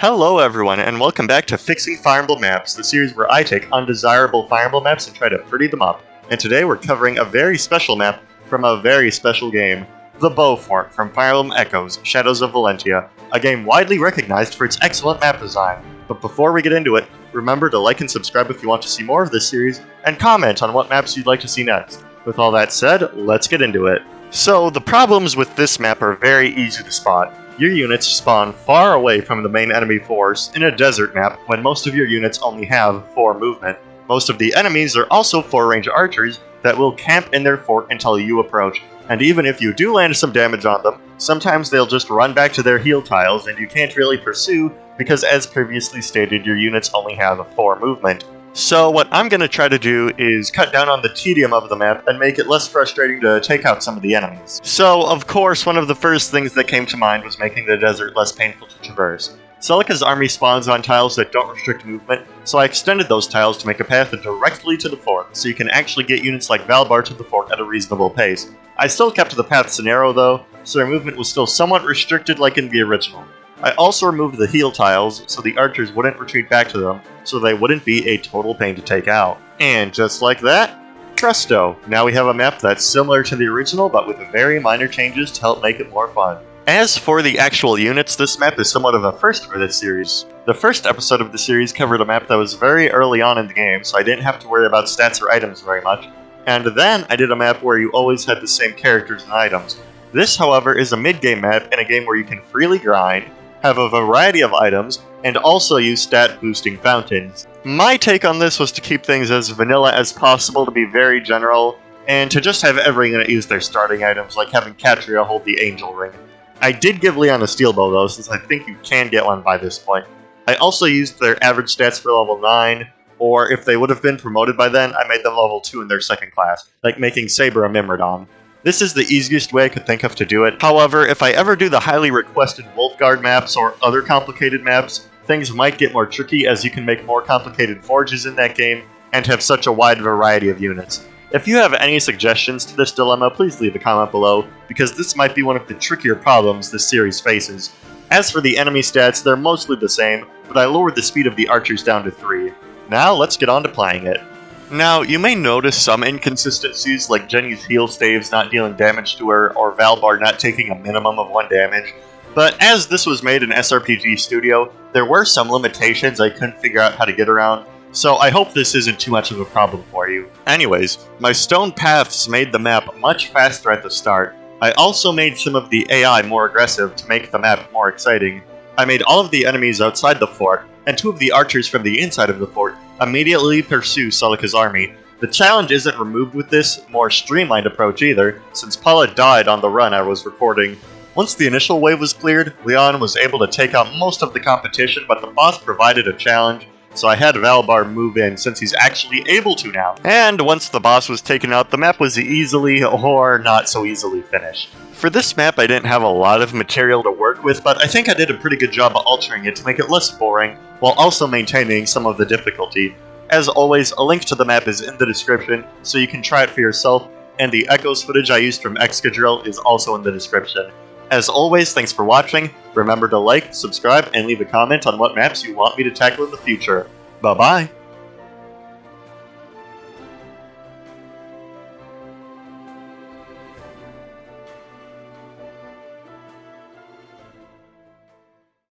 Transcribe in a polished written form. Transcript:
Hello everyone, and welcome back to Fixing Fire Emblem Maps, the series where I take undesirable Fire Emblem maps and try to pretty them up. And today we're covering a very special map from a very special game, the Beaufort from Fire Emblem Echoes, Shadows of Valentia, a game widely recognized for its excellent map design. But before we get into it, remember to like and subscribe if you want to see more of this series, and comment on what maps you'd like to see next. With all that said, let's get into it. So, the problems with this map are very easy to spot. Your units spawn far away from the main enemy force in a desert map when most of your units only have 4 movement. Most of the enemies are also 4-range archers that will camp in their fort until you approach, and even if you do land some damage on them, sometimes they'll just run back to their heal tiles and you can't really pursue because, as previously stated, your units only have 4 movement. So what I'm going to try to do is cut down on the tedium of the map and make it less frustrating to take out some of the enemies. So, of course, one of the first things that came to mind was making the desert less painful to traverse. Celica's army spawns on tiles that don't restrict movement, so I extended those tiles to make a path directly to the fort, so you can actually get units like Valbar to the fort at a reasonable pace. I still kept the paths narrow though, so their movement was still somewhat restricted like in the original. I also removed the heal tiles so the archers wouldn't retreat back to them, so they wouldn't be a total pain to take out. And just like that, presto! Now we have a map that's similar to the original but with very minor changes to help make it more fun. As for the actual units, this map is somewhat of a first for this series. The first episode of the series covered a map that was very early on in the game, so I didn't have to worry about stats or items very much. And then I did a map where you always had the same characters and items. This, however, is a mid-game map in a game where you can freely grind, have a variety of items, and also use stat-boosting fountains. My take on this was to keep things as vanilla as possible, to be very general, and to just have every unit use their starting items, like having Katria hold the Angel Ring. I did give Leon a steel bow though, since I think you can get one by this point. I also used their average stats for level 9, or if they would have been promoted by then, I made them level 2 in their second class, like making Saber a Mimrodon. This is the easiest way I could think of to do it. However, if I ever do the highly requested Wolfguard maps or other complicated maps, things might get more tricky as you can make more complicated forges in that game and have such a wide variety of units. If you have any suggestions to this dilemma, please leave a comment below, because this might be one of the trickier problems this series faces. As for the enemy stats, they're mostly the same, but I lowered the speed of the archers down to 3. Now let's get on to playing it. Now, you may notice some inconsistencies, like Jenny's heal staves not dealing damage to her, or Valbar not taking a minimum of 1 damage, but as this was made in SRPG Studio, there were some limitations I couldn't figure out how to get around, so I hope this isn't too much of a problem for you. Anyways, my stone paths made the map much faster at the start. I also made some of the AI more aggressive to make the map more exciting. I made all of the enemies outside the fort, and 2 of the archers from the inside of the fort immediately pursue Celica's army. The challenge isn't removed with this more streamlined approach either, since Paula died on the run I was recording. Once the initial wave was cleared, Leon was able to take out most of the competition, but the boss provided a challenge, so I had Valbar move in since he's actually able to now. And once the boss was taken out, the map was easily or not so easily finished. For this map, I didn't have a lot of material to work with, but I think I did a pretty good job of altering it to make it less boring, while also maintaining some of the difficulty. As always, a link to the map is in the description, so you can try it for yourself, and the Echoes footage I used from Excadrill is also in the description. As always, thanks for watching, remember to like, subscribe, and leave a comment on what maps you want me to tackle in the future. Bye-bye!